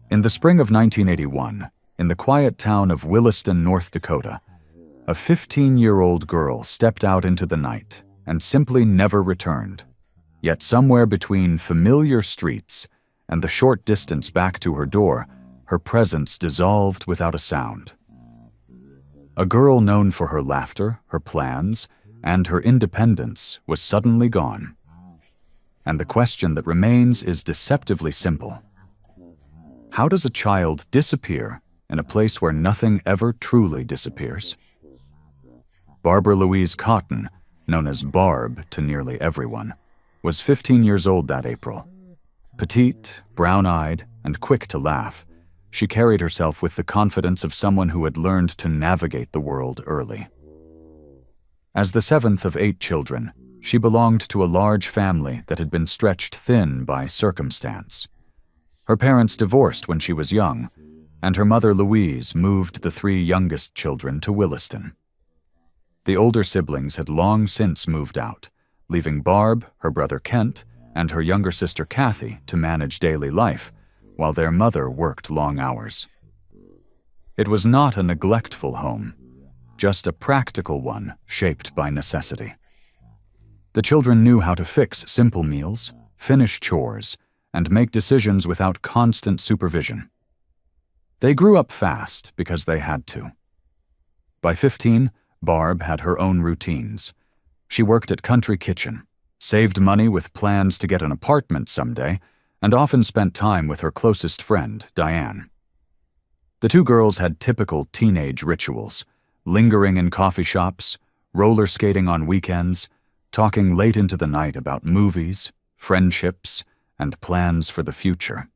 In the spring of 1981, in the quiet town of Williston, North Dakota, a 15-year-old girl stepped out into the night and simply never returned. Yet somewhere between familiar streets and the short distance back to her door, her presence dissolved without a sound. A girl known for her laughter, her plans, and her independence was suddenly gone. And the question that remains is deceptively simple. How does a child disappear in a place where nothing ever truly disappears? Barbara Louise Cotton, known as Barb to nearly everyone, was 15 years old that April. Petite, brown-eyed, and quick to laugh, she carried herself with the confidence of someone who had learned to navigate the world early. As the seventh of 8 children, she belonged to a large family that had been stretched thin by circumstance. Her parents divorced when she was young, and her mother Louise moved the 3 youngest children to Williston. The older siblings had long since moved out, leaving Barb, her brother Kent, and her younger sister Kathy to manage daily life, while their mother worked long hours. It was not a neglectful home, just a practical one shaped by necessity. The children knew how to fix simple meals, finish chores, and make decisions without constant supervision. They grew up fast because they had to. By 15, Barb had her own routines. She worked at Country Kitchen, saved money with plans to get an apartment someday, and often spent time with her closest friend, Diane. The 2 girls had typical teenage rituals, lingering in coffee shops, roller skating on weekends, talking late into the night about movies, friendships, and plans for the future.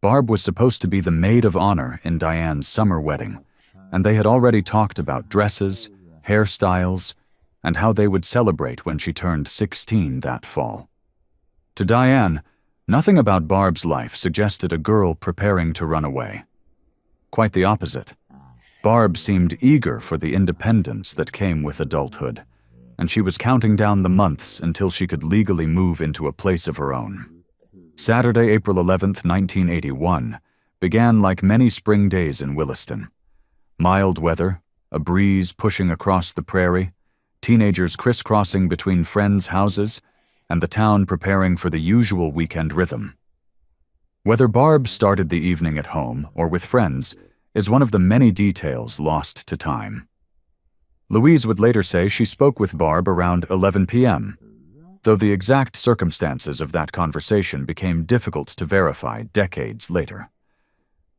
Barb was supposed to be the maid of honor in Diane's summer wedding, and they had already talked about dresses, hairstyles, and how they would celebrate when she turned 16 that fall. To Diane, nothing about Barb's life suggested a girl preparing to run away. Quite the opposite. Barb seemed eager for the independence that came with adulthood, and she was counting down the months until she could legally move into a place of her own. Saturday, April 11, 1981, began like many spring days in Williston. Mild weather, a breeze pushing across the prairie, teenagers crisscrossing between friends' houses, and the town preparing for the usual weekend rhythm. Whether Barb started the evening at home or with friends is one of the many details lost to time. Louise would later say she spoke with Barb around 11 p.m., though the exact circumstances of that conversation became difficult to verify decades later.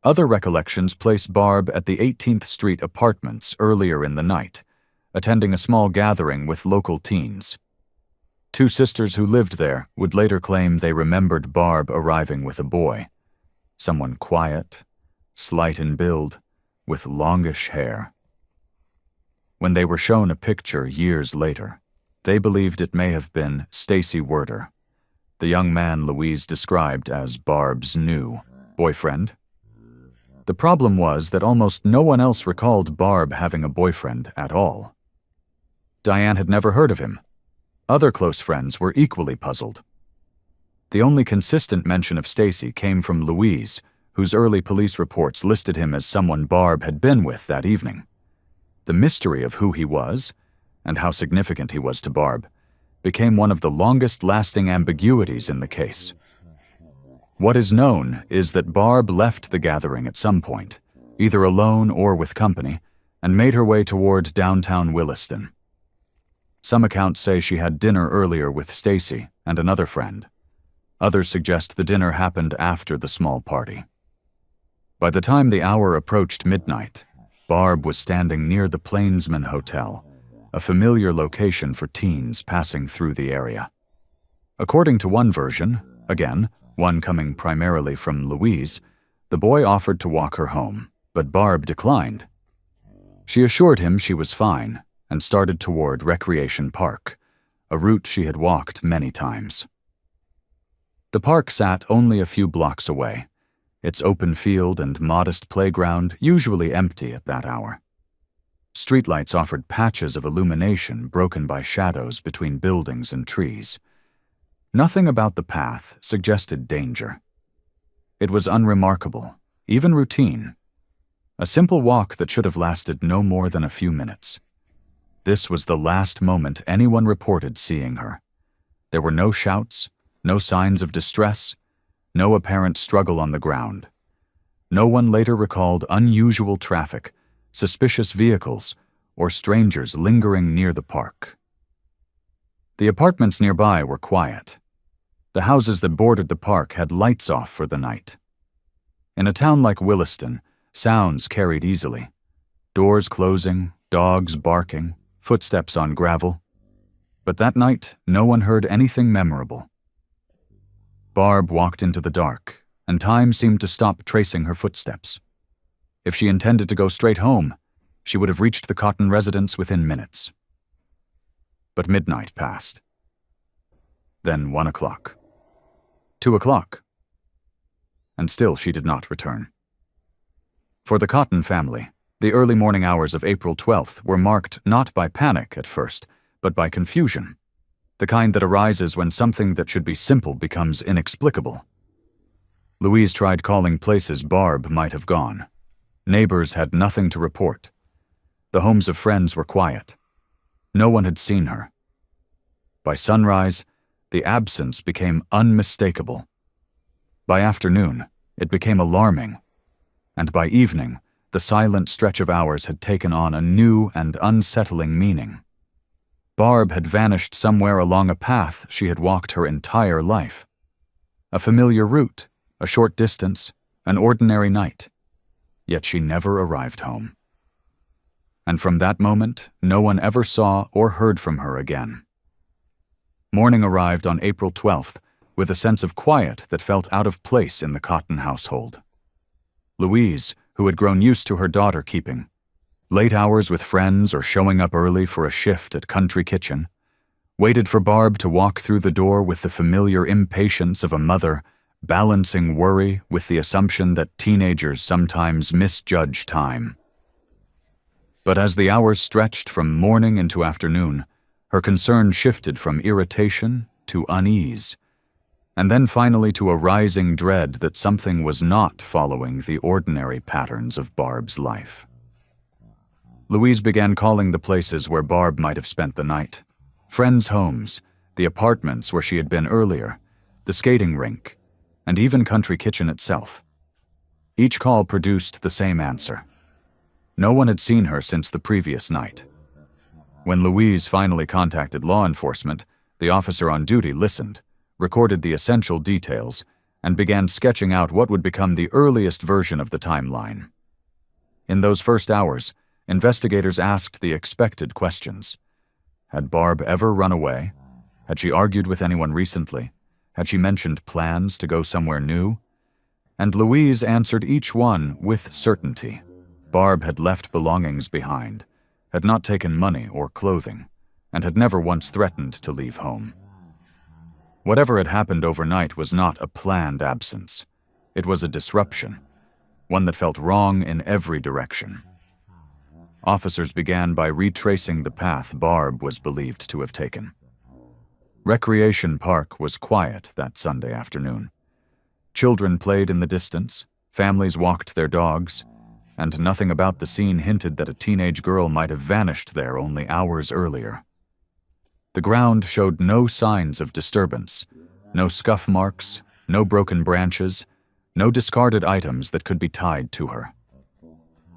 Other recollections place Barb at the 18th Street Apartments earlier in the night, attending a small gathering with local teens. 2 sisters who lived there would later claim they remembered Barb arriving with a boy, someone quiet, slight in build, with longish hair. When they were shown a picture years later, they believed it may have been Stacy Werder, the young man Louise described as Barb's new boyfriend. The problem was that almost no one else recalled Barb having a boyfriend at all. Diane had never heard of him. Other close friends were equally puzzled. The only consistent mention of Stacy came from Louise, whose early police reports listed him as someone Barb had been with that evening. The mystery of who he was, and how significant he was to Barb, became one of the longest-lasting ambiguities in the case. What is known is that Barb left the gathering at some point, either alone or with company, and made her way toward downtown Williston. Some accounts say she had dinner earlier with Stacy and another friend. Others suggest the dinner happened after the small party. By the time the hour approached midnight, Barb was standing near the Plainsman Hotel, a familiar location for teens passing through the area. According to one version, again, one coming primarily from Louise, the boy offered to walk her home, but Barb declined. She assured him she was fine and started toward Recreation Park, a route she had walked many times. The park sat only a few blocks away, its open field and modest playground usually empty at that hour. Streetlights offered patches of illumination broken by shadows between buildings and trees. Nothing about the path suggested danger. It was unremarkable, even routine. A simple walk that should have lasted no more than a few minutes. This was the last moment anyone reported seeing her. There were no shouts, no signs of distress, no apparent struggle on the ground. No one later recalled unusual traffic, suspicious vehicles, or strangers lingering near the park. The apartments nearby were quiet. The houses that bordered the park had lights off for the night. In a town like Williston, sounds carried easily. Doors closing, dogs barking, footsteps on gravel. But that night, no one heard anything memorable. Barb walked into the dark, and time seemed to stop tracing her footsteps. If she intended to go straight home, she would have reached the Cotton residence within minutes. But midnight passed. Then 1 o'clock. 2 o'clock. And still she did not return. For the Cotton family, the early morning hours of April 12th were marked not by panic at first, but by confusion, the kind that arises when something that should be simple becomes inexplicable. Louise tried calling places Barb might have gone. Neighbors had nothing to report. The homes of friends were quiet. No one had seen her. By sunrise, the absence became unmistakable. By afternoon, it became alarming. And by evening, the silent stretch of hours had taken on a new and unsettling meaning. Barb had vanished somewhere along a path she had walked her entire life. A familiar route, a short distance, an ordinary night. Yet she never arrived home. And from that moment, no one ever saw or heard from her again. Morning arrived on April 12th with a sense of quiet that felt out of place in the Cotton household. Louise, who had grown used to her daughter keeping late hours with friends or showing up early for a shift at Country Kitchen, waited for Barb to walk through the door with the familiar impatience of a mother, balancing worry with the assumption that teenagers sometimes misjudge time. But as the hours stretched from morning into afternoon, her concern shifted from irritation to unease, and then finally to a rising dread that something was not following the ordinary patterns of Barb's life. Louise began calling the places where Barb might have spent the night. Friends' homes, the apartments where she had been earlier, the skating rink, and even Country Kitchen itself. Each call produced the same answer. No one had seen her since the previous night. When Louise finally contacted law enforcement, the officer on duty listened, recorded the essential details, and began sketching out what would become the earliest version of the timeline. In those first hours, investigators asked the expected questions. Had Barb ever run away? Had she argued with anyone recently? Had she mentioned plans to go somewhere new? And Louise answered each one with certainty. Barb had left belongings behind, had not taken money or clothing, and had never once threatened to leave home. Whatever had happened overnight was not a planned absence. It was a disruption, one that felt wrong in every direction. Officers began by retracing the path Barb was believed to have taken. Recreation Park was quiet that Sunday afternoon. Children played in the distance, families walked their dogs, and nothing about the scene hinted that a teenage girl might have vanished there only hours earlier. The ground showed no signs of disturbance, no scuff marks, no broken branches, no discarded items that could be tied to her.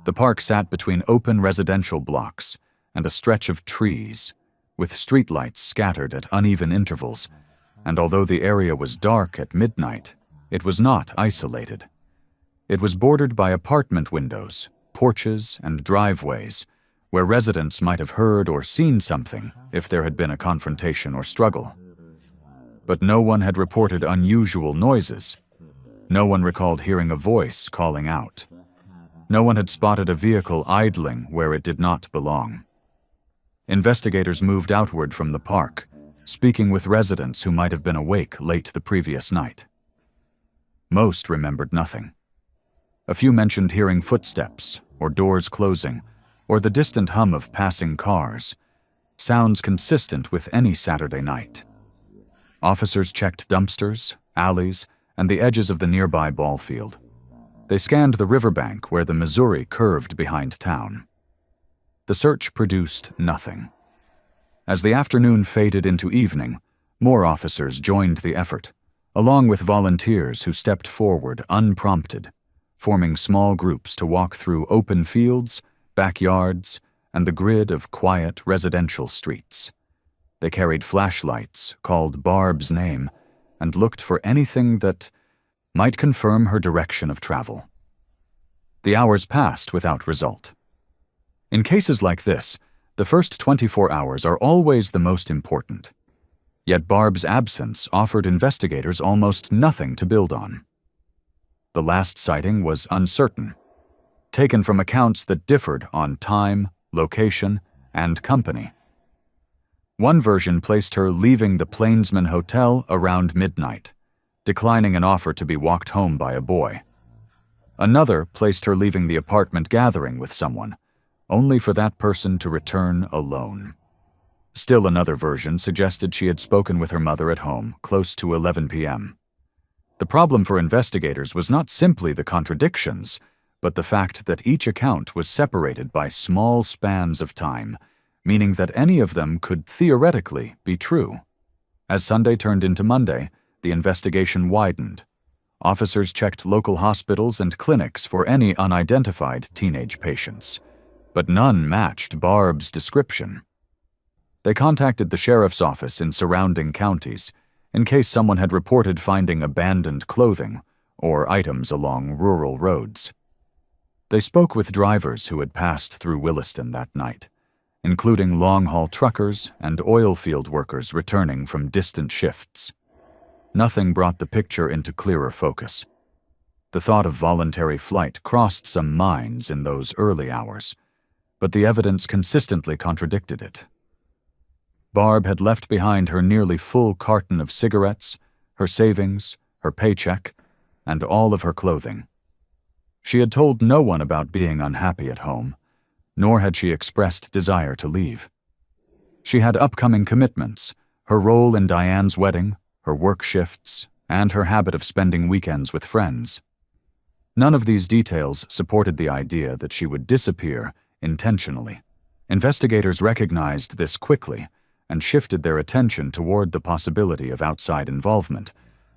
The park sat between open residential blocks and a stretch of trees, with streetlights scattered at uneven intervals, and although the area was dark at midnight, it was not isolated. It was bordered by apartment windows, porches, and driveways, where residents might have heard or seen something if there had been a confrontation or struggle. But no one had reported unusual noises. No one recalled hearing a voice calling out. No one had spotted a vehicle idling where it did not belong. Investigators moved outward from the park, speaking with residents who might have been awake late the previous night. Most remembered nothing. A few mentioned hearing footsteps, or doors closing, or the distant hum of passing cars, sounds consistent with any Saturday night. Officers checked dumpsters, alleys, and the edges of the nearby ball field. They scanned the riverbank where the Missouri curved behind town. The search produced nothing. As the afternoon faded into evening, more officers joined the effort, along with volunteers who stepped forward unprompted, forming small groups to walk through open fields, backyards, and the grid of quiet residential streets. They carried flashlights, called Barb's name, and looked for anything that might confirm her direction of travel. The hours passed without result. In cases like this, the first 24 hours are always the most important. Yet Barb's absence offered investigators almost nothing to build on. The last sighting was uncertain, taken from accounts that differed on time, location, and company. One version placed her leaving the Plainsman Hotel around midnight, declining an offer to be walked home by a boy. Another placed her leaving the apartment gathering with someone, only for that person to return alone. Still another version suggested she had spoken with her mother at home, close to 11 p.m. The problem for investigators was not simply the contradictions, but the fact that each account was separated by small spans of time, meaning that any of them could theoretically be true. As Sunday turned into Monday, the investigation widened. Officers checked local hospitals and clinics for any unidentified teenage patients, but none matched Barb's description. They contacted the sheriff's office in surrounding counties in case someone had reported finding abandoned clothing or items along rural roads. They spoke with drivers who had passed through Williston that night, including long-haul truckers and oil field workers returning from distant shifts. Nothing brought the picture into clearer focus. The thought of voluntary flight crossed some minds in those early hours, but the evidence consistently contradicted it. Barb had left behind her nearly full carton of cigarettes, her savings, her paycheck, and all of her clothing. She had told no one about being unhappy at home, nor had she expressed desire to leave. She had upcoming commitments, her role in Diane's wedding, her work shifts, and her habit of spending weekends with friends. None of these details supported the idea that she would disappear intentionally. Investigators recognized this quickly and shifted their attention toward the possibility of outside involvement,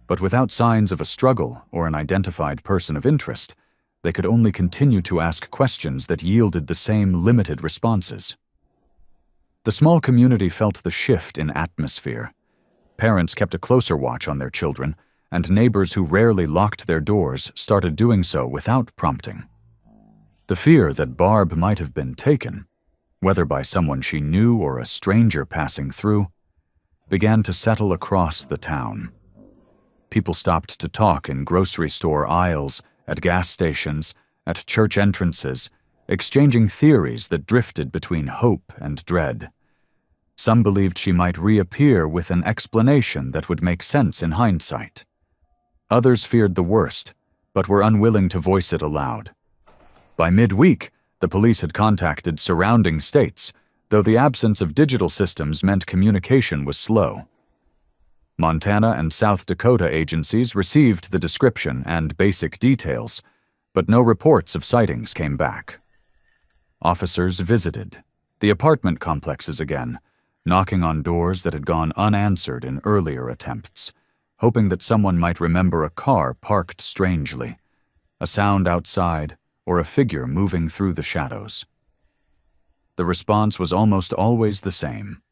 but without signs of a struggle or an identified person of interest, they could only continue to ask questions that yielded the same limited responses. The small community felt the shift in atmosphere. Parents kept a closer watch on their children, and neighbors who rarely locked their doors started doing so without prompting. The fear that Barb might have been taken, whether by someone she knew or a stranger passing through, began to settle across the town. People stopped to talk in grocery store aisles, at gas stations, at church entrances, exchanging theories that drifted between hope and dread. Some believed she might reappear with an explanation that would make sense in hindsight. Others feared the worst, but were unwilling to voice it aloud. By midweek, the police had contacted surrounding states, though the absence of digital systems meant communication was slow. Montana and South Dakota agencies received the description and basic details, but no reports of sightings came back. Officers visited the apartment complexes again, knocking on doors that had gone unanswered in earlier attempts, hoping that someone might remember a car parked strangely, a sound outside, or a figure moving through the shadows. The response was almost always the same.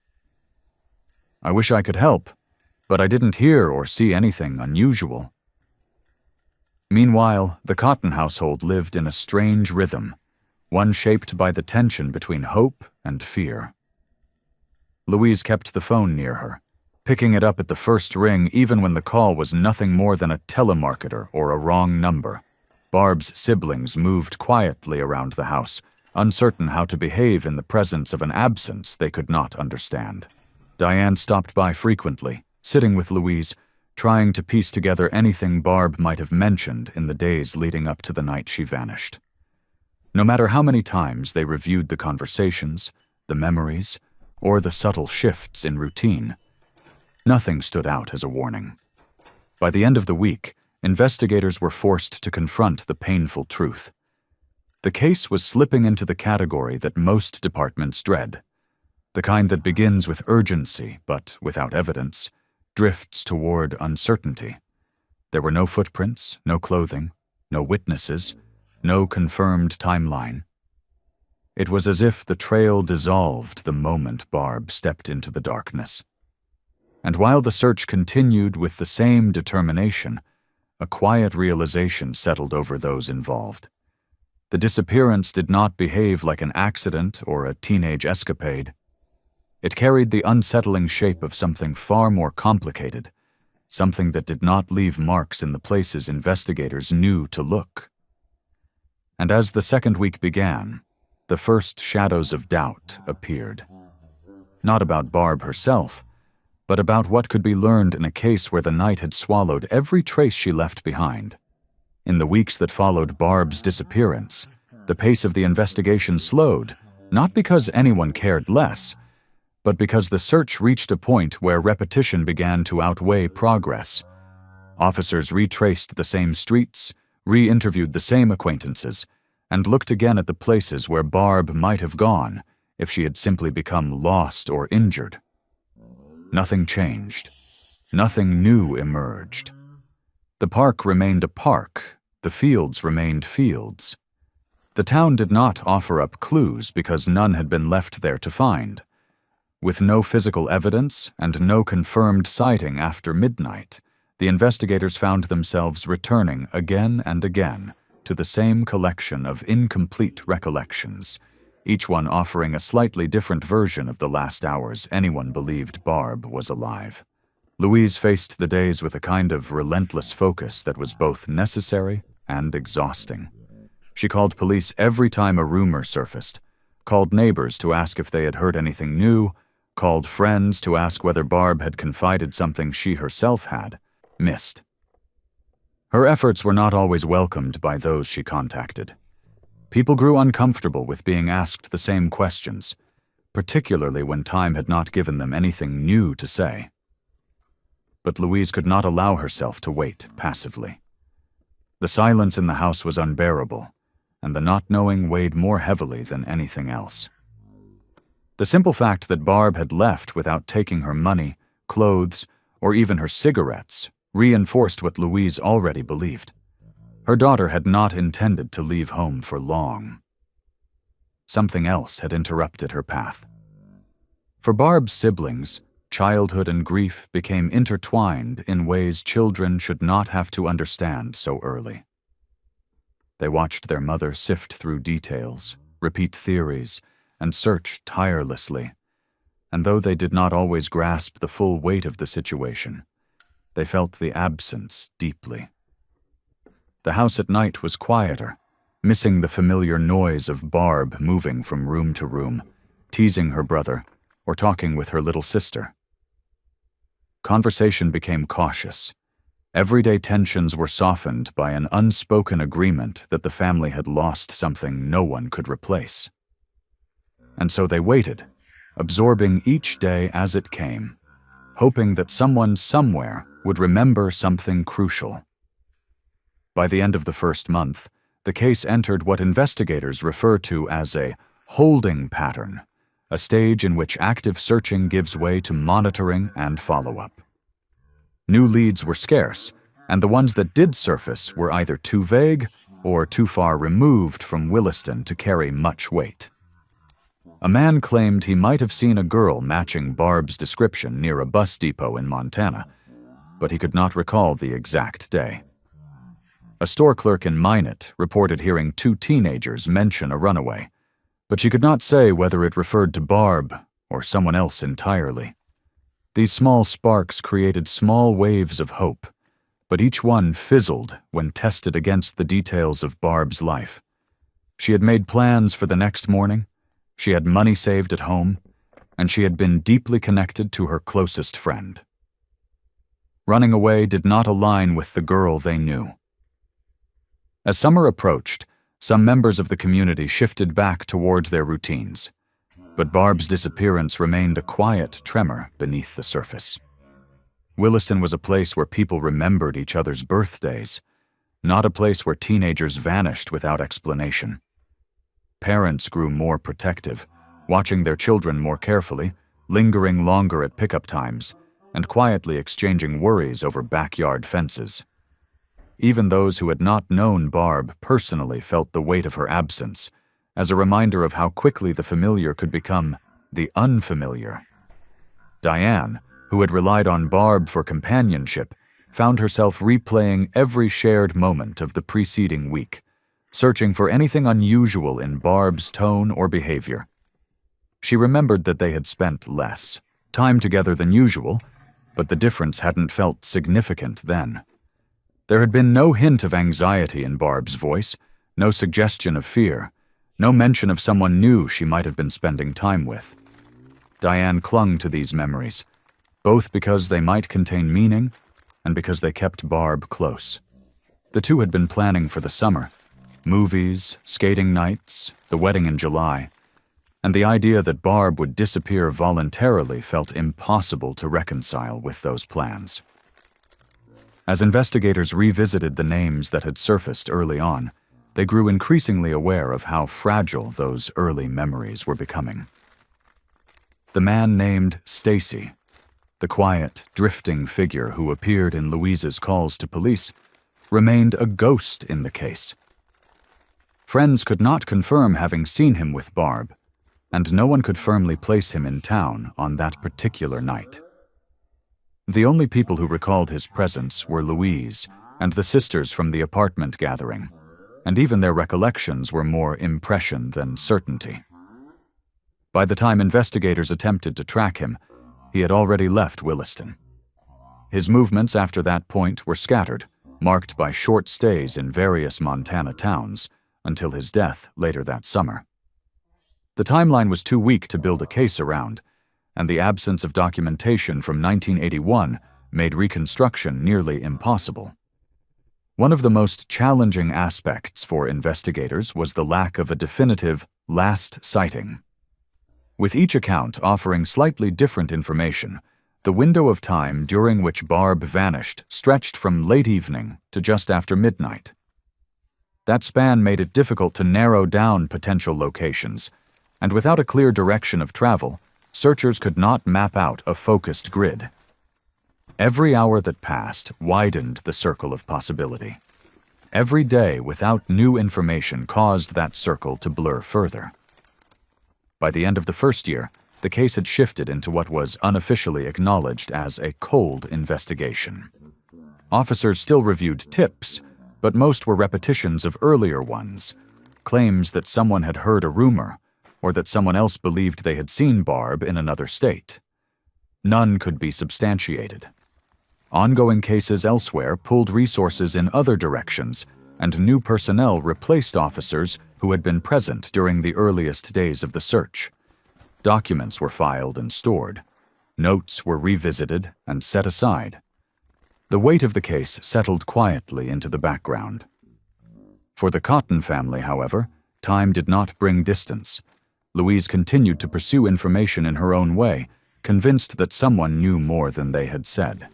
"I wish I could help, but I didn't hear or see anything unusual." Meanwhile, the Cotton household lived in a strange rhythm, one shaped by the tension between hope and fear. Louise kept the phone near her, picking it up at the first ring even when the call was nothing more than a telemarketer or a wrong number. Barb's siblings moved quietly around the house, uncertain how to behave in the presence of an absence they could not understand. Diane stopped by frequently, sitting with Louise, trying to piece together anything Barb might have mentioned in the days leading up to the night she vanished. No matter how many times they reviewed the conversations, the memories, or the subtle shifts in routine, nothing stood out as a warning. By the end of the week, investigators were forced to confront the painful truth. The case was slipping into the category that most departments dread, the kind that begins with urgency but, without evidence, drifts toward uncertainty. There were no footprints, no clothing, no witnesses, no confirmed timeline. It was as if the trail dissolved the moment Barb stepped into the darkness. And while the search continued with the same determination, a quiet realization settled over those involved. The disappearance did not behave like an accident or a teenage escapade. It carried the unsettling shape of something far more complicated, something that did not leave marks in the places investigators knew to look. And as the second week began, the first shadows of doubt appeared. Not about Barb herself, but about what could be learned in a case where the night had swallowed every trace she left behind. In the weeks that followed Barb's disappearance, the pace of the investigation slowed, not because anyone cared less, but because the search reached a point where repetition began to outweigh progress. Officers retraced the same streets, re-interviewed the same acquaintances, and looked again at the places where Barb might have gone if she had simply become lost or injured. Nothing changed. Nothing new emerged. The park remained a park. The fields remained fields. The town did not offer up clues because none had been left there to find. With no physical evidence and no confirmed sighting after midnight, the investigators found themselves returning again and again to the same collection of incomplete recollections, each one offering a slightly different version of the last hours anyone believed Barb was alive. Louise faced the days with a kind of relentless focus that was both necessary and exhausting. She called police every time a rumor surfaced, called neighbors to ask if they had heard anything new, called friends to ask whether Barb had confided something she herself had missed. Her efforts were not always welcomed by those she contacted. People grew uncomfortable with being asked the same questions, particularly when time had not given them anything new to say. But Louise could not allow herself to wait passively. The silence in the house was unbearable, and the not knowing weighed more heavily than anything else. The simple fact that Barb had left without taking her money, clothes, or even her cigarettes reinforced what Louise already believed. Her daughter had not intended to leave home for long. Something else had interrupted her path. For Barb's siblings, childhood and grief became intertwined in ways children should not have to understand so early. They watched their mother sift through details, repeat theories, and search tirelessly, and though they did not always grasp the full weight of the situation, they felt the absence deeply. The house at night was quieter, missing the familiar noise of Barb moving from room to room, teasing her brother, or talking with her little sister. Conversation became cautious. Everyday tensions were softened by an unspoken agreement that the family had lost something no one could replace. And so they waited, absorbing each day as it came, hoping that someone somewhere would remember something crucial. By the end of the first month, the case entered what investigators refer to as a holding pattern, a stage in which active searching gives way to monitoring and follow-up. New leads were scarce, and the ones that did surface were either too vague or too far removed from Williston to carry much weight. A man claimed he might have seen a girl matching Barb's description near a bus depot in Montana, but he could not recall the exact day. A store clerk in Minot reported hearing 2 teenagers mention a runaway, but she could not say whether it referred to Barb or someone else entirely. These small sparks created small waves of hope, but each one fizzled when tested against the details of Barb's life. She had made plans for the next morning, she had money saved at home, and she had been deeply connected to her closest friend. Running away did not align with the girl they knew. As summer approached, some members of the community shifted back toward their routines, but Barb's disappearance remained a quiet tremor beneath the surface. Williston was a place where people remembered each other's birthdays, not a place where teenagers vanished without explanation. Parents grew more protective, watching their children more carefully, lingering longer at pickup times, and quietly exchanging worries over backyard fences. Even those who had not known Barb personally felt the weight of her absence, as a reminder of how quickly the familiar could become the unfamiliar. Diane, who had relied on Barb for companionship, found herself replaying every shared moment of the preceding week, searching for anything unusual in Barb's tone or behavior. She remembered that they had spent less time together than usual, but the difference hadn't felt significant then. There had been no hint of anxiety in Barb's voice, no suggestion of fear, no mention of someone new she might have been spending time with. Diane clung to these memories, both because they might contain meaning and because they kept Barb close. The two had been planning for the summer, movies, skating nights, the wedding in July, and the idea that Barb would disappear voluntarily felt impossible to reconcile with those plans. As investigators revisited the names that had surfaced early on, they grew increasingly aware of how fragile those early memories were becoming. The man named Stacy, the quiet, drifting figure who appeared in Louise's calls to police, remained a ghost in the case. Friends could not confirm having seen him with Barb, and no one could firmly place him in town on that particular night. The only people who recalled his presence were Louise and the sisters from the apartment gathering, and even their recollections were more impression than certainty. By the time investigators attempted to track him, he had already left Williston. His movements after that point were scattered, marked by short stays in various Montana towns, until his death later that summer. The timeline was too weak to build a case around, and the absence of documentation from 1981 made reconstruction nearly impossible. One of the most challenging aspects for investigators was the lack of a definitive last sighting. With each account offering slightly different information, the window of time during which Barb vanished stretched from late evening to just after midnight. That span made it difficult to narrow down potential locations, and without a clear direction of travel, searchers could not map out a focused grid. Every hour that passed widened the circle of possibility. Every day without new information caused that circle to blur further. By the end of the first year, the case had shifted into what was unofficially acknowledged as a cold investigation. Officers still reviewed tips, but most were repetitions of earlier ones, claims that someone had heard a rumor, or that someone else believed they had seen Barb in another state. None could be substantiated. Ongoing cases elsewhere pulled resources in other directions, and new personnel replaced officers who had been present during the earliest days of the search. Documents were filed and stored. Notes were revisited and set aside. The weight of the case settled quietly into the background. For the Cotton family, however, time did not bring distance. Louise continued to pursue information in her own way, convinced that someone knew more than they had said.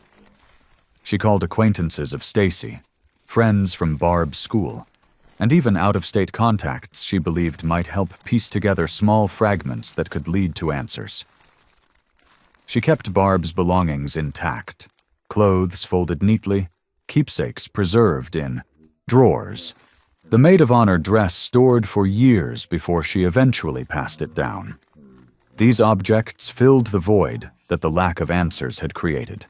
She called acquaintances of Stacy, friends from Barb's school, and even out-of-state contacts she believed might help piece together small fragments that could lead to answers. She kept Barb's belongings intact, clothes folded neatly, keepsakes preserved in drawers. The maid of honor dress stored for years before she eventually passed it down. These objects filled the void that the lack of answers had created.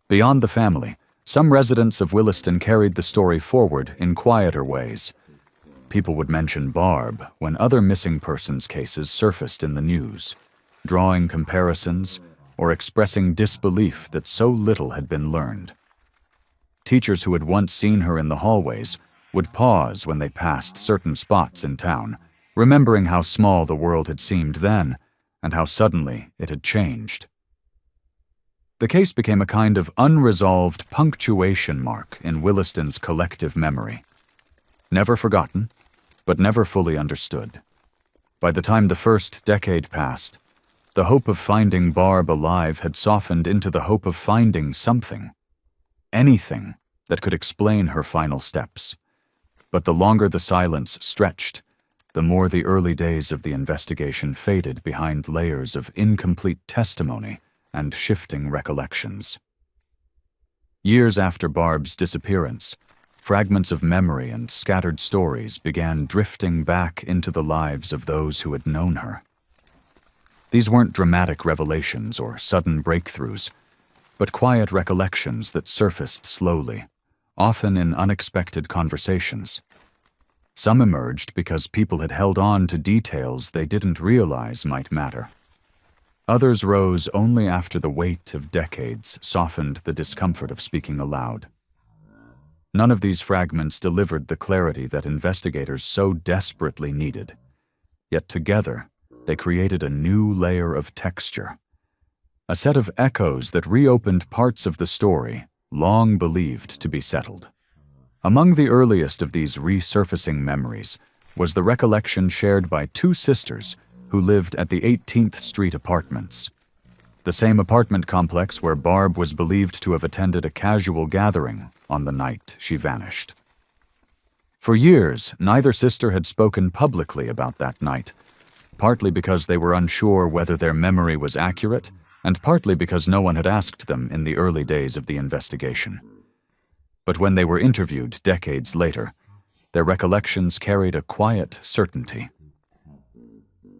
Beyond the family, some residents of Williston carried the story forward in quieter ways. People would mention Barb when other missing persons cases surfaced in the news, drawing comparisons or expressing disbelief that so little had been learned. Teachers who had once seen her in the hallways would pause when they passed certain spots in town, remembering how small the world had seemed then and how suddenly it had changed. The case became a kind of unresolved punctuation mark in Williston's collective memory. Never forgotten, but never fully understood. By the time the first decade passed, The hope of finding Barb alive had softened into the hope of finding something, anything that could explain her final steps. But the longer the silence stretched, the more the early days of the investigation faded behind layers of incomplete testimony and shifting recollections. Years after Barb's disappearance, fragments of memory and scattered stories began drifting back into the lives of those who had known her. These weren't dramatic revelations or sudden breakthroughs, but quiet recollections that surfaced slowly, often in unexpected conversations. Some emerged because people had held on to details they didn't realize might matter. Others rose only after the weight of decades softened the discomfort of speaking aloud. None of these fragments delivered the clarity that investigators so desperately needed. Yet together, they created a new layer of texture, a set of echoes that reopened parts of the story long believed to be settled. Among the earliest of these resurfacing memories was the recollection shared by two sisters who lived at the 18th Street Apartments, the same apartment complex where Barb was believed to have attended a casual gathering on the night she vanished. For years, neither sister had spoken publicly about that night, partly because they were unsure whether their memory was accurate, and partly because no one had asked them in the early days of the investigation. But when they were interviewed decades later, their recollections carried a quiet certainty.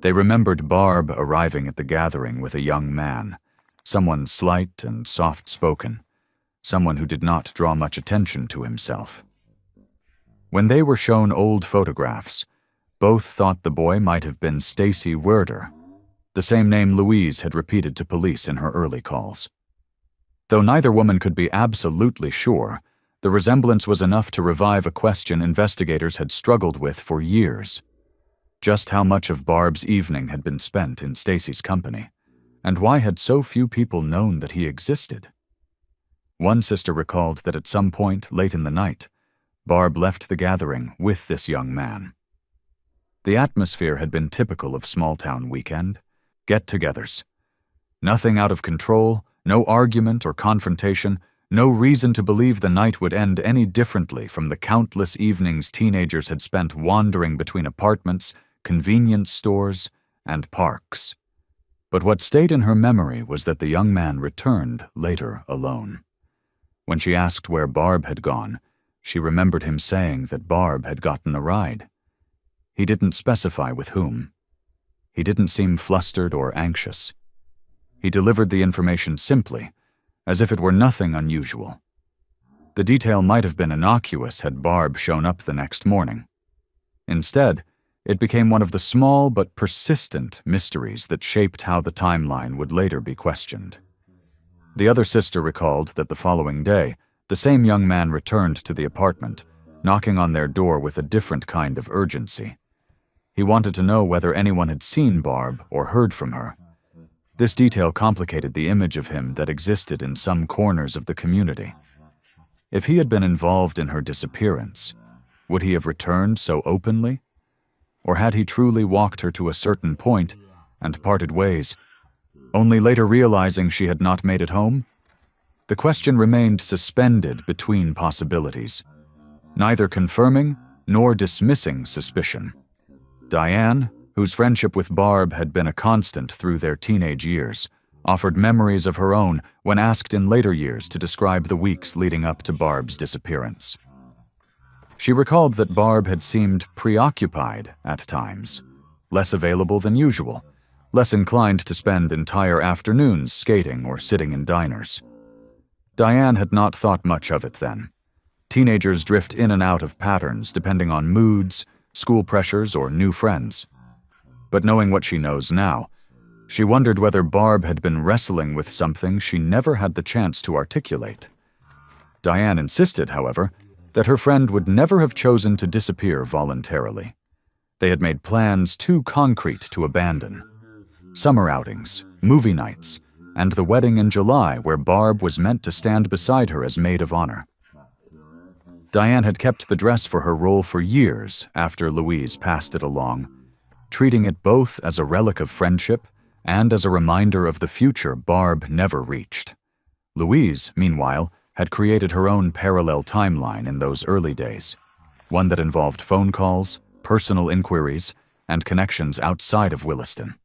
They remembered Barb arriving at the gathering with a young man, someone slight and soft-spoken, someone who did not draw much attention to himself. When they were shown old photographs, both thought the boy might have been Stacy Werder, the same name Louise had repeated to police in her early calls. Though neither woman could be absolutely sure, the resemblance was enough to revive a question investigators had struggled with for years. Just how much of Barb's evening had been spent in Stacy's company, and why had so few people known that he existed? One sister recalled that at some point late in the night, Barb left the gathering with this young man. The atmosphere had been typical of small-town weekend, get-togethers. Nothing out of control, no argument or confrontation, no reason to believe the night would end any differently from the countless evenings teenagers had spent wandering between apartments, convenience stores, and parks. But what stayed in her memory was that the young man returned later alone. When she asked where Barb had gone, she remembered him saying that Barb had gotten a ride. He didn't specify with whom. He didn't seem flustered or anxious. He delivered the information simply, as if it were nothing unusual. The detail might have been innocuous had Barb shown up the next morning. Instead, it became one of the small but persistent mysteries that shaped how the timeline would later be questioned. The other sister recalled that the following day, the same young man returned to the apartment, knocking on their door with a different kind of urgency. He wanted to know whether anyone had seen Barb or heard from her. This detail complicated the image of him that existed in some corners of the community. If he had been involved in her disappearance, would he have returned so openly? Or had he truly walked her to a certain point and parted ways, only later realizing she had not made it home? The question remained suspended between possibilities, neither confirming nor dismissing suspicion. Diane, whose friendship with Barb had been a constant through their teenage years, offered memories of her own when asked in later years to describe the weeks leading up to Barb's disappearance. She recalled that Barb had seemed preoccupied at times, less available than usual, less inclined to spend entire afternoons skating or sitting in diners. Diane had not thought much of it then. Teenagers drift in and out of patterns depending on moods, school pressures, or new friends. But knowing what she knows now, she wondered whether Barb had been wrestling with something she never had the chance to articulate. Diane insisted, however, that her friend would never have chosen to disappear voluntarily. They had made plans too concrete to abandon. Summer outings, movie nights, and the wedding in July where Barb was meant to stand beside her as maid of honor. Diane had kept the dress for her role for years after Louise passed it along, treating it both as a relic of friendship and as a reminder of the future Barb never reached. Louise, meanwhile, had created her own parallel timeline in those early days, one that involved phone calls, personal inquiries, and connections outside of Williston.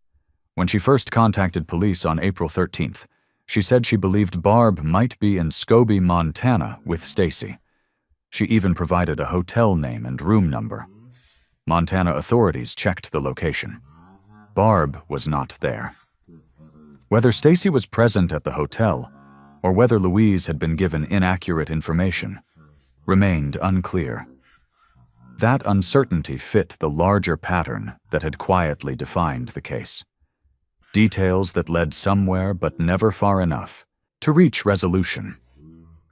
When she first contacted police on April 13th, she said she believed Barb might be in Scobie, Montana with Stacy. She even provided a hotel name and room number. Montana authorities checked the location. Barb was not there. Whether Stacy was present at the hotel, or whether Louise had been given inaccurate information, remained unclear. That uncertainty fit the larger pattern that had quietly defined the case. Details that led somewhere but never far enough to reach resolution.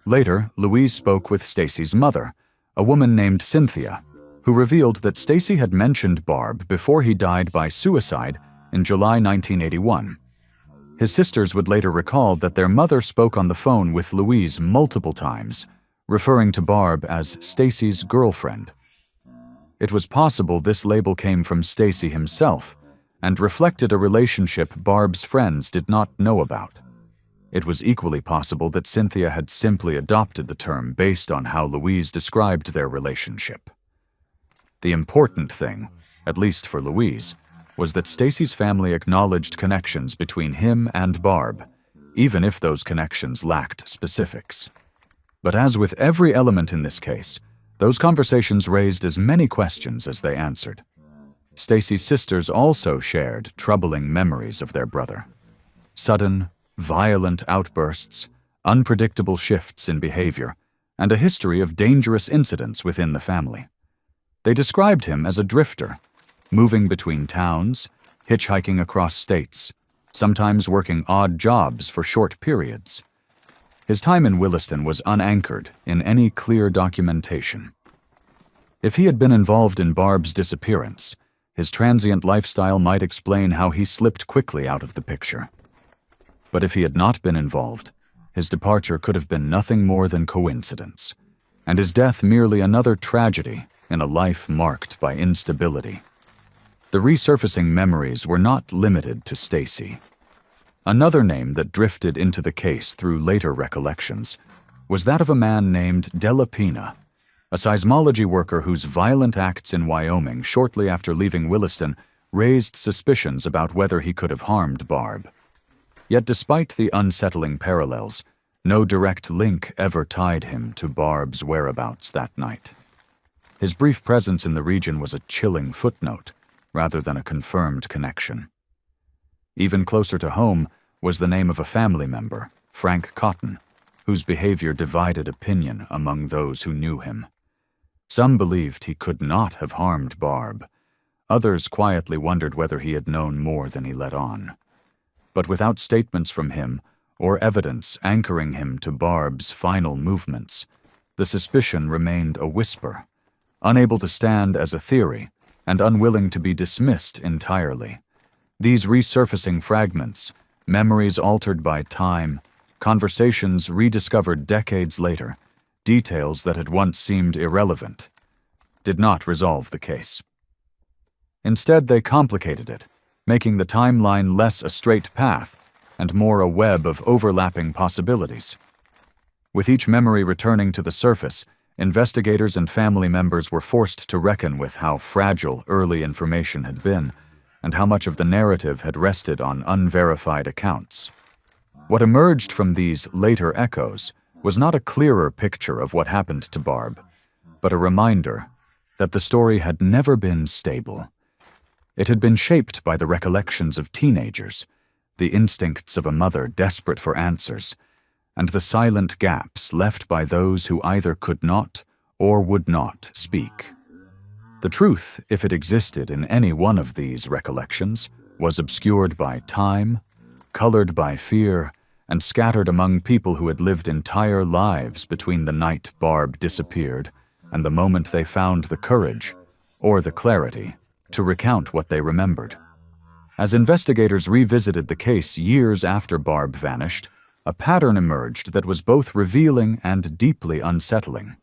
Later, Louise spoke with Stacy's mother, a woman named Cynthia, who revealed that Stacy had mentioned Barb before he died by suicide in July 1981. His sisters would later recall that their mother spoke on the phone with Louise multiple times, referring to Barb as Stacy's girlfriend. It was possible this label came from Stacy himself and reflected a relationship Barb's friends did not know about. It was equally possible that Cynthia had simply adopted the term based on how Louise described their relationship. The important thing, at least for Louise, was that Stacy's family acknowledged connections between him and Barb, even if those connections lacked specifics. But as with every element in this case, those conversations raised as many questions as they answered. Stacy's sisters also shared troubling memories of their brother. Sudden, violent outbursts, unpredictable shifts in behavior, and a history of dangerous incidents within the family. They described him as a drifter, moving between towns, hitchhiking across states, sometimes working odd jobs for short periods. His time in Williston was unanchored in any clear documentation. If he had been involved in Barb's disappearance, his transient lifestyle might explain how he slipped quickly out of the picture. But if he had not been involved, his departure could have been nothing more than coincidence, and his death merely another tragedy in a life marked by instability. The resurfacing memories were not limited to Stacy. Another name that drifted into the case through later recollections was that of a man named Della Pina, a seismology worker whose violent acts in Wyoming shortly after leaving Williston raised suspicions about whether he could have harmed Barb. Yet despite the unsettling parallels, no direct link ever tied him to Barb's whereabouts that night. His brief presence in the region was a chilling footnote, rather than a confirmed connection. Even closer to home was the name of a family member, Frank Cotton, whose behavior divided opinion among those who knew him. Some believed he could not have harmed Barb. Others quietly wondered whether he had known more than he let on. But without statements from him or evidence anchoring him to Barb's final movements, the suspicion remained a whisper, unable to stand as a theory and unwilling to be dismissed entirely. These resurfacing fragments, memories altered by time, conversations rediscovered decades later, details that had once seemed irrelevant, did not resolve the case. Instead, they complicated it, making the timeline less a straight path and more a web of overlapping possibilities. With each memory returning to the surface, investigators and family members were forced to reckon with how fragile early information had been and how much of the narrative had rested on unverified accounts. What emerged from these later echoes was not a clearer picture of what happened to Barb, but a reminder that the story had never been stable. It had been shaped by the recollections of teenagers, the instincts of a mother desperate for answers, and the silent gaps left by those who either could not or would not speak. The truth, if it existed in any one of these recollections, was obscured by time, colored by fear, and scattered among people who had lived entire lives between the night Barb disappeared and the moment they found the courage, or the clarity, to recount what they remembered. As investigators revisited the case years after Barb vanished, a pattern emerged that was both revealing and deeply unsettling.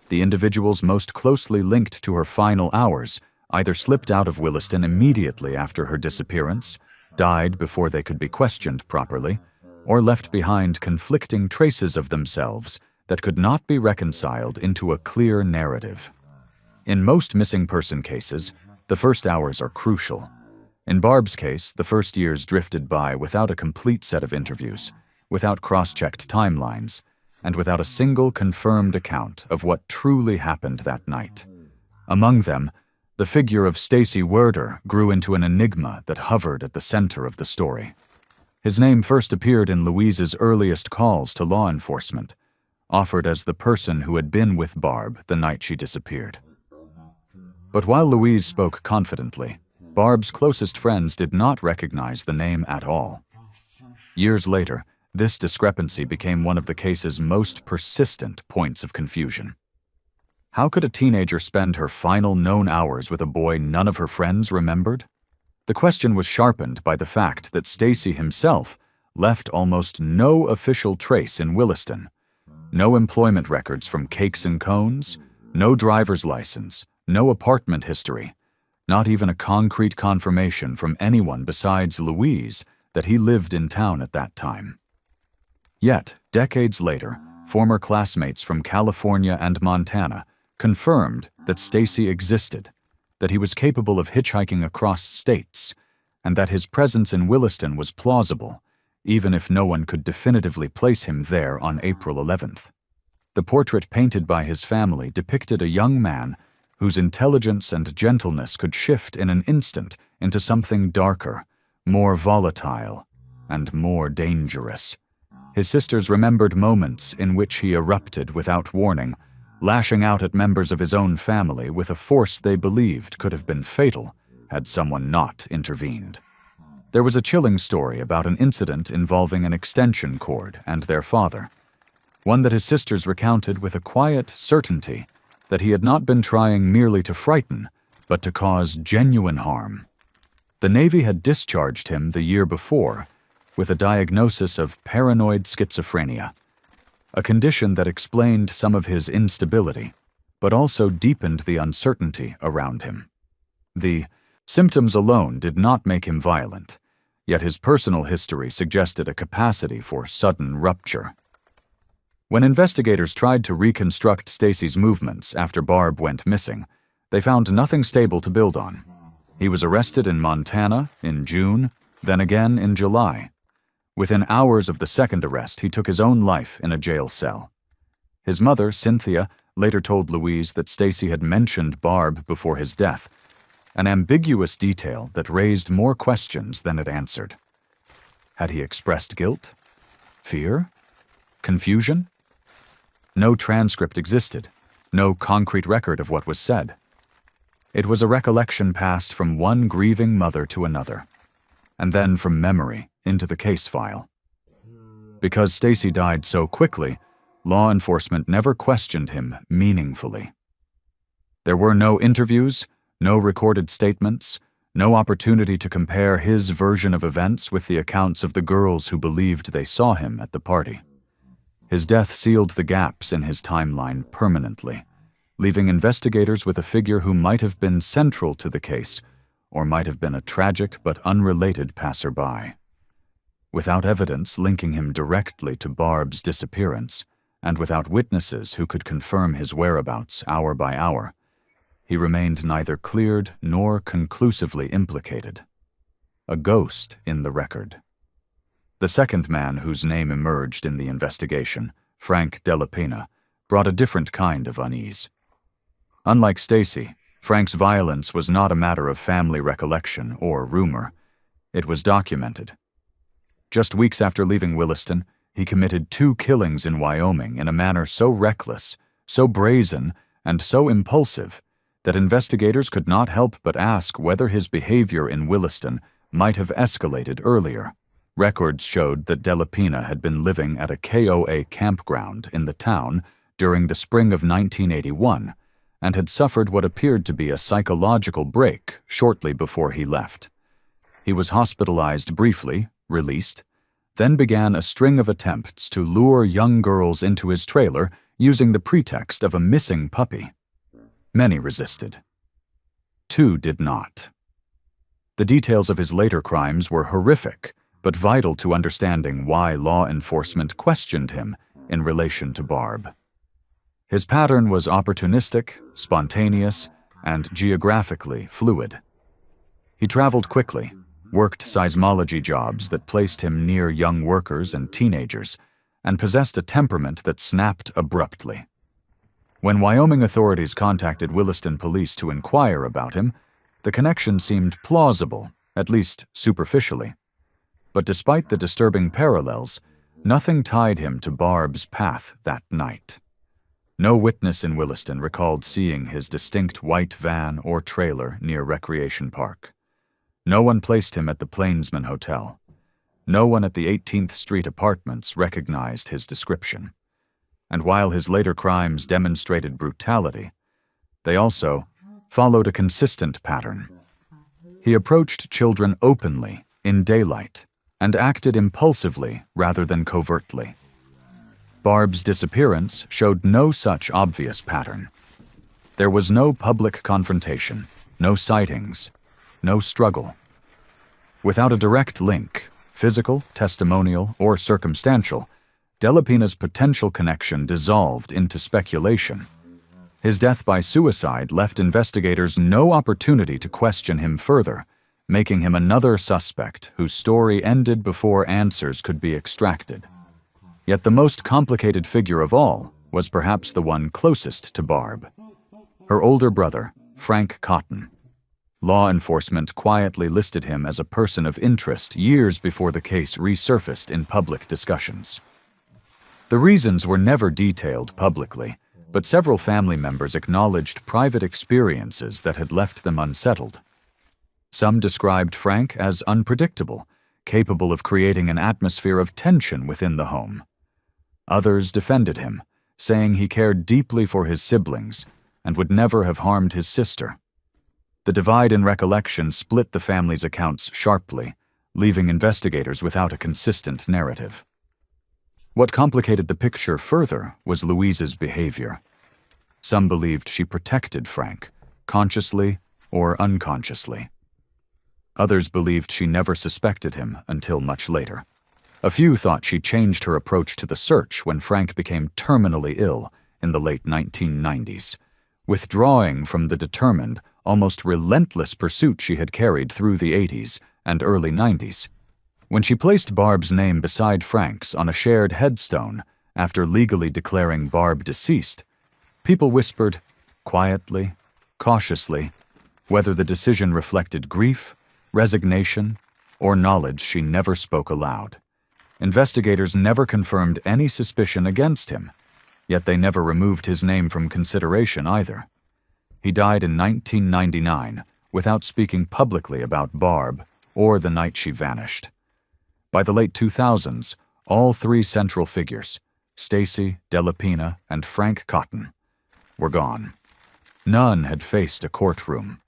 The individuals most closely linked to her final hours either slipped out of Williston immediately after her disappearance, died before they could be questioned properly, or left behind conflicting traces of themselves that could not be reconciled into a clear narrative. In most missing person cases, the first hours are crucial. In Barb's case, the first years drifted by without a complete set of interviews, without cross-checked timelines, and without a single confirmed account of what truly happened that night. Among them, the figure of Stacy Werder grew into an enigma that hovered at the center of the story. His name first appeared in Louise's earliest calls to law enforcement, offered as the person who had been with Barb the night she disappeared. But while Louise spoke confidently, Barb's closest friends did not recognize the name at all. Years later, this discrepancy became one of the case's most persistent points of confusion. How could a teenager spend her final known hours with a boy none of her friends remembered? The question was sharpened by the fact that Stacy himself left almost no official trace in Williston. No employment records from Cakes and Cones, no driver's license, no apartment history, not even a concrete confirmation from anyone besides Louise that he lived in town at that time. Yet, decades later, former classmates from California and Montana confirmed that Stacy existed, that he was capable of hitchhiking across states, and that his presence in Williston was plausible, even if no one could definitively place him there on April 11th. The portrait painted by his family depicted a young man whose intelligence and gentleness could shift in an instant into something darker, more volatile, and more dangerous. His sisters remembered moments in which he erupted without warning, lashing out at members of his own family with a force they believed could have been fatal had someone not intervened. There was a chilling story about an incident involving an extension cord and their father, one that his sisters recounted with a quiet certainty that he had not been trying merely to frighten, but to cause genuine harm. The Navy had discharged him the year before with a diagnosis of paranoid schizophrenia, a condition that explained some of his instability, but also deepened the uncertainty around him. The symptoms alone did not make him violent, yet his personal history suggested a capacity for sudden rupture. When investigators tried to reconstruct Stacy's movements after Barb went missing, they found nothing stable to build on. He was arrested in Montana in June, then again in July. Within hours of the second arrest, he took his own life in a jail cell. His mother, Cynthia, later told Louise that Stacy had mentioned Barb before his death, an ambiguous detail that raised more questions than it answered. Had he expressed guilt? Fear? Confusion? No transcript existed, no concrete record of what was said. It was a recollection passed from one grieving mother to another, and then from memory into the case file. Because Stacy died so quickly, law enforcement never questioned him meaningfully. There were no interviews, no recorded statements, no opportunity to compare his version of events with the accounts of the girls who believed they saw him at the party. His death sealed the gaps in his timeline permanently, leaving investigators with a figure who might have been central to the case, or might have been a tragic but unrelated passerby. Without evidence linking him directly to Barb's disappearance, and without witnesses who could confirm his whereabouts hour by hour, he remained neither cleared nor conclusively implicated. A ghost in the record. The second man whose name emerged in the investigation, Frank Delapena, brought a different kind of unease. Unlike Stacy, Frank's violence was not a matter of family recollection or rumor. It was documented. Just weeks after leaving Williston, he committed 2 killings in Wyoming in a manner so reckless, so brazen, and so impulsive that investigators could not help but ask whether his behavior in Williston might have escalated earlier. Records showed that Delapena had been living at a KOA campground in the town during the spring of 1981 and had suffered what appeared to be a psychological break shortly before he left. He was hospitalized briefly, released, then began a string of attempts to lure young girls into his trailer using the pretext of a missing puppy. Many resisted. 2 did not. The details of his later crimes were horrific, but vital to understanding why law enforcement questioned him in relation to Barb. His pattern was opportunistic, spontaneous, and geographically fluid. He traveled quickly, worked seismology jobs that placed him near young workers and teenagers, and possessed a temperament that snapped abruptly. When Wyoming authorities contacted Williston police to inquire about him, the connection seemed plausible, at least superficially. But despite the disturbing parallels, nothing tied him to Barb's path that night. No witness in Williston recalled seeing his distinct white van or trailer near Recreation Park. No one placed him at the Plainsman Hotel. No one at the 18th Street Apartments recognized his description. And while his later crimes demonstrated brutality, they also followed a consistent pattern. He approached children openly, in daylight, and acted impulsively rather than covertly. Barb's disappearance showed no such obvious pattern. There was no public confrontation, no sightings, no struggle. Without a direct link, physical, testimonial, or circumstantial, Delapina's potential connection dissolved into speculation. His death by suicide left investigators no opportunity to question him further, making him another suspect whose story ended before answers could be extracted. Yet the most complicated figure of all was perhaps the one closest to Barb. Her older brother, Frank Cotton. Law enforcement quietly listed him as a person of interest years before the case resurfaced in public discussions. The reasons were never detailed publicly, but several family members acknowledged private experiences that had left them unsettled. Some described Frank as unpredictable, capable of creating an atmosphere of tension within the home. Others defended him, saying he cared deeply for his siblings and would never have harmed his sister. The divide in recollection split the family's accounts sharply, leaving investigators without a consistent narrative. What complicated the picture further was Louise's behavior. Some believed she protected Frank, consciously or unconsciously. Others believed she never suspected him until much later. A few thought she changed her approach to the search when Frank became terminally ill in the late 1990s, withdrawing from the determined, almost relentless pursuit she had carried through the 80s and early 90s. When she placed Barb's name beside Frank's on a shared headstone after legally declaring Barb deceased, people whispered, quietly, cautiously, whether the decision reflected grief, resignation, or knowledge she never spoke aloud. Investigators never confirmed any suspicion against him, yet they never removed his name from consideration either. He died in 1999 without speaking publicly about Barb or the night she vanished. By the late 2000s, all three central figures, Stacy, Delapina, and Frank Cotton, were gone. None had faced a courtroom.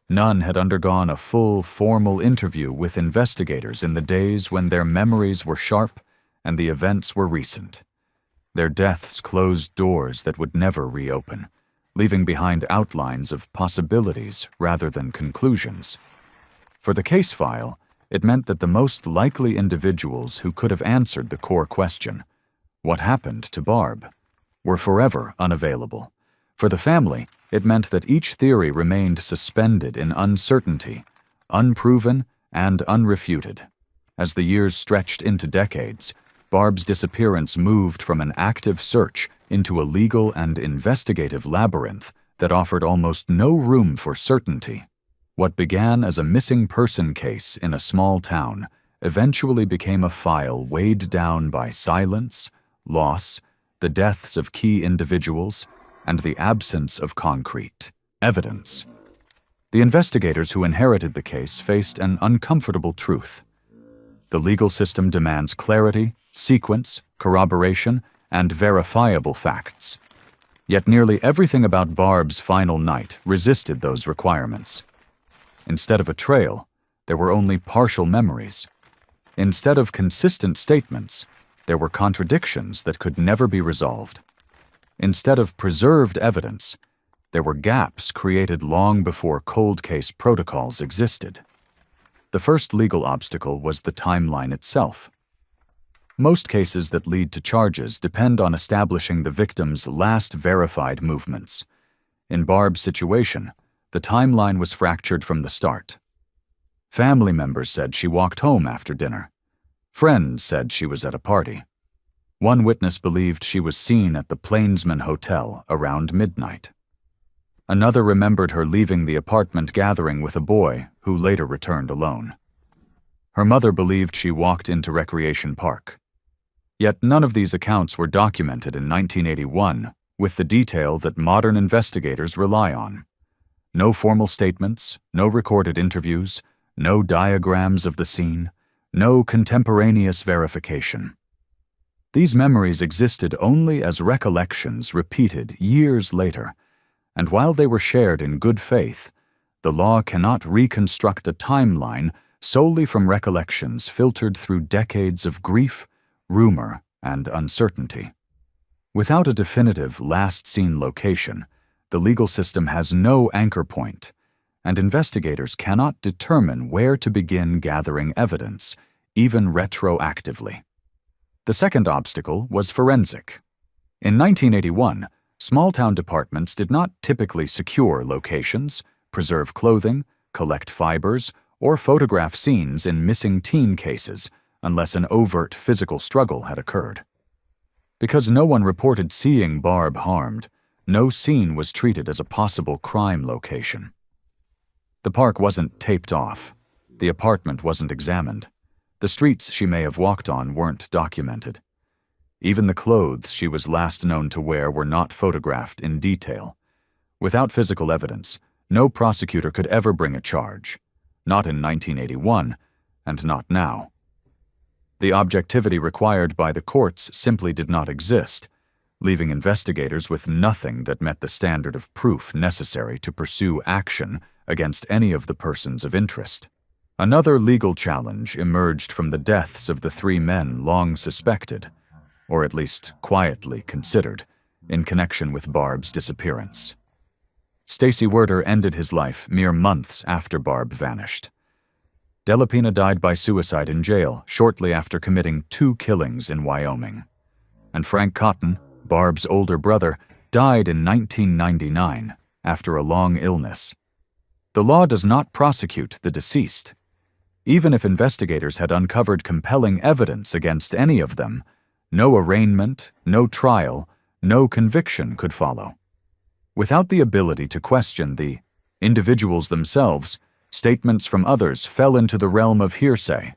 None had undergone a full, formal interview with investigators in the days when their memories were sharp and the events were recent. Their deaths closed doors that would never reopen, leaving behind outlines of possibilities rather than conclusions. For the case file, it meant that the most likely individuals who could have answered the core question, what happened to Barb, were forever unavailable. For the family, it meant that each theory remained suspended in uncertainty, unproven and unrefuted. As the years stretched into decades, Barb's disappearance moved from an active search into a legal and investigative labyrinth that offered almost no room for certainty. What began as a missing person case in a small town eventually became a file weighed down by silence, loss, the deaths of key individuals, and the absence of concrete evidence. The investigators who inherited the case faced an uncomfortable truth. The legal system demands clarity, sequence, corroboration, and verifiable facts. Yet nearly everything about Barb's final night resisted those requirements. Instead of a trail, there were only partial memories. Instead of consistent statements, there were contradictions that could never be resolved. Instead of preserved evidence, there were gaps created long before cold case protocols existed. The first legal obstacle was the timeline itself. Most cases that lead to charges depend on establishing the victim's last verified movements. In Barb's situation, the timeline was fractured from the start. Family members said she walked home after dinner. Friends said she was at a party. One witness believed she was seen at the Plainsman Hotel around midnight. Another remembered her leaving the apartment gathering with a boy who later returned alone. Her mother believed she walked into Recreation Park. Yet none of these accounts were documented in 1981 with the detail that modern investigators rely on. No formal statements, no recorded interviews, no diagrams of the scene, no contemporaneous verification. These memories existed only as recollections repeated years later, and while they were shared in good faith, the law cannot reconstruct a timeline solely from recollections filtered through decades of grief, rumor, and uncertainty. Without a definitive last-seen location, the legal system has no anchor point, and investigators cannot determine where to begin gathering evidence, even retroactively. The second obstacle was forensic. In 1981, small-town departments did not typically secure locations, preserve clothing, collect fibers, or photograph scenes in missing teen cases unless an overt physical struggle had occurred. Because no one reported seeing Barb harmed, no scene was treated as a possible crime location. The park wasn't taped off. The apartment wasn't examined. The streets she may have walked on weren't documented. Even the clothes she was last known to wear were not photographed in detail. Without physical evidence, no prosecutor could ever bring a charge. Not in 1981, and not now. The objectivity required by the courts simply did not exist, leaving investigators with nothing that met the standard of proof necessary to pursue action against any of the persons of interest. Another legal challenge emerged from the deaths of the three men long suspected, or at least quietly considered, in connection with Barb's disappearance. Stacy Werder ended his life mere months after Barb vanished. Delapina died by suicide in jail shortly after committing 2 killings in Wyoming. And Frank Cotton, Barb's older brother, died in 1999 after a long illness. The law does not prosecute the deceased. Even if investigators had uncovered compelling evidence against any of them, no arraignment, no trial, no conviction could follow. Without the ability to question the individuals themselves, statements from others fell into the realm of hearsay.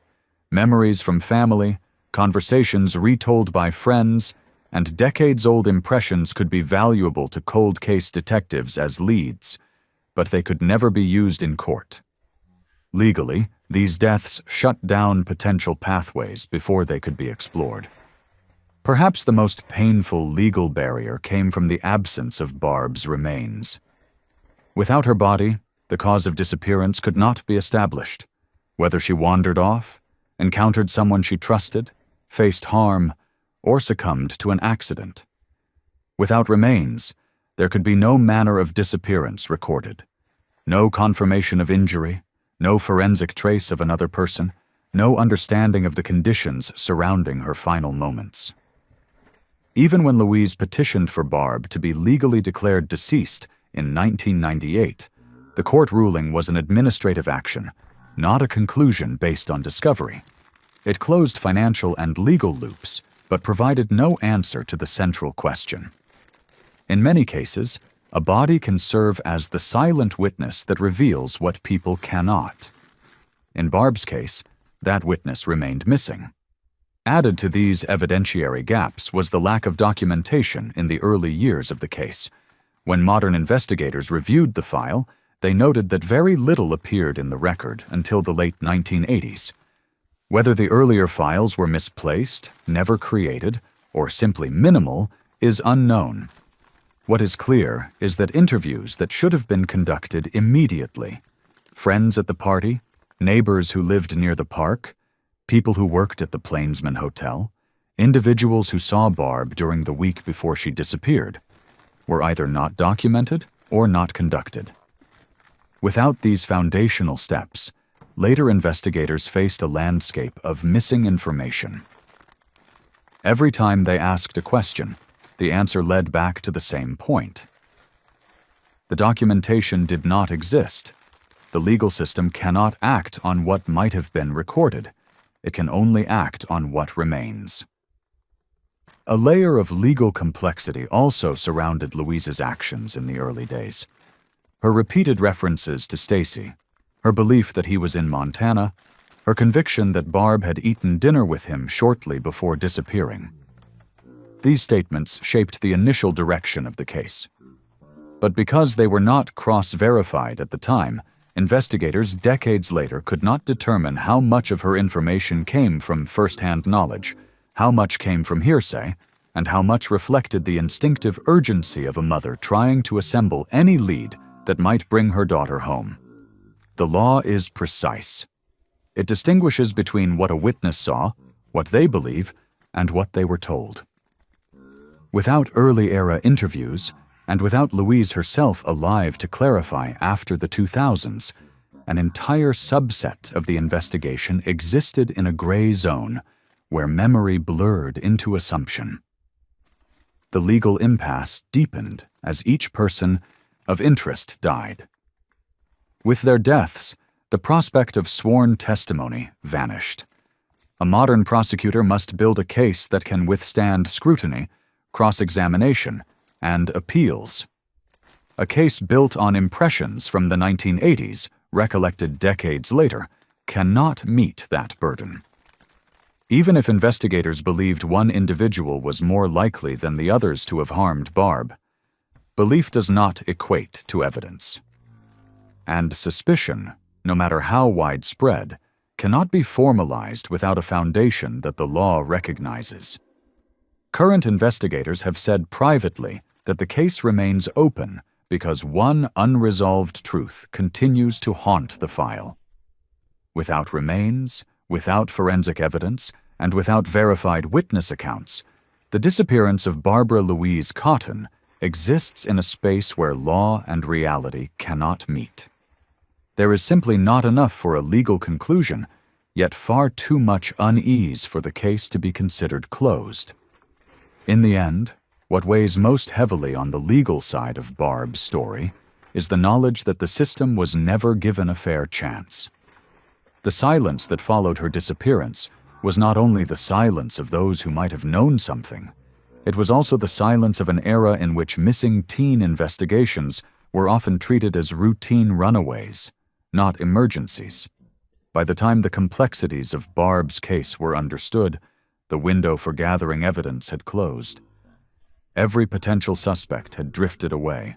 Memories from family, conversations retold by friends, and decades-old impressions could be valuable to cold case detectives as leads, but they could never be used in court. Legally, these deaths shut down potential pathways before they could be explored. Perhaps the most painful legal barrier came from the absence of Barb's remains. Without her body, the cause of disappearance could not be established. Whether she wandered off, encountered someone she trusted, faced harm, or succumbed to an accident. Without remains, there could be no manner of disappearance recorded. No confirmation of injury, no forensic trace of another person, no understanding of the conditions surrounding her final moments. Even when Louise petitioned for Barb to be legally declared deceased in 1998, the court ruling was an administrative action, not a conclusion based on discovery. It closed financial and legal loops, but provided no answer to the central question. In many cases, a body can serve as the silent witness that reveals what people cannot. In Barb's case, that witness remained missing. Added to these evidentiary gaps was the lack of documentation in the early years of the case. When modern investigators reviewed the file, they noted that very little appeared in the record until the late 1980s. Whether the earlier files were misplaced, never created, or simply minimal is unknown. What is clear is that interviews that should have been conducted immediately, friends at the party, neighbors who lived near the park, people who worked at the Plainsman Hotel, individuals who saw Barb during the week before she disappeared, were either not documented or not conducted. Without these foundational steps, later investigators faced a landscape of missing information. Every time they asked a question, the answer led back to the same point. The documentation did not exist. The legal system cannot act on what might have been recorded. It can only act on what remains. A layer of legal complexity also surrounded Louise's actions in the early days. Her repeated references to Stacy, her belief that he was in Montana, her conviction that Barb had eaten dinner with him shortly before disappearing. These statements shaped the initial direction of the case. But because they were not cross-verified at the time, investigators decades later could not determine how much of her information came from first-hand knowledge, how much came from hearsay, and how much reflected the instinctive urgency of a mother trying to assemble any lead that might bring her daughter home. The law is precise. It distinguishes between what a witness saw, what they believe, and what they were told. Without early-era interviews, and without Louise herself alive to clarify after the 2000s, an entire subset of the investigation existed in a gray zone where memory blurred into assumption. The legal impasse deepened as each person of interest died. With their deaths, the prospect of sworn testimony vanished. A modern prosecutor must build a case that can withstand scrutiny, cross-examination, and appeals. A case built on impressions from the 1980s, recollected decades later, cannot meet that burden. Even if investigators believed one individual was more likely than the others to have harmed Barb, belief does not equate to evidence. And suspicion, no matter how widespread, cannot be formalized without a foundation that the law recognizes. Current investigators have said privately that the case remains open because one unresolved truth continues to haunt the file. Without remains, without forensic evidence, and without verified witness accounts, the disappearance of Barbara Louise Cotton exists in a space where law and reality cannot meet. There is simply not enough for a legal conclusion, yet far too much unease for the case to be considered closed. In the end, what weighs most heavily on the legal side of Barb's story is the knowledge that the system was never given a fair chance. The silence that followed her disappearance was not only the silence of those who might have known something, it was also the silence of an era in which missing teen investigations were often treated as routine runaways, not emergencies. By the time the complexities of Barb's case were understood, the window for gathering evidence had closed. Every potential suspect had drifted away,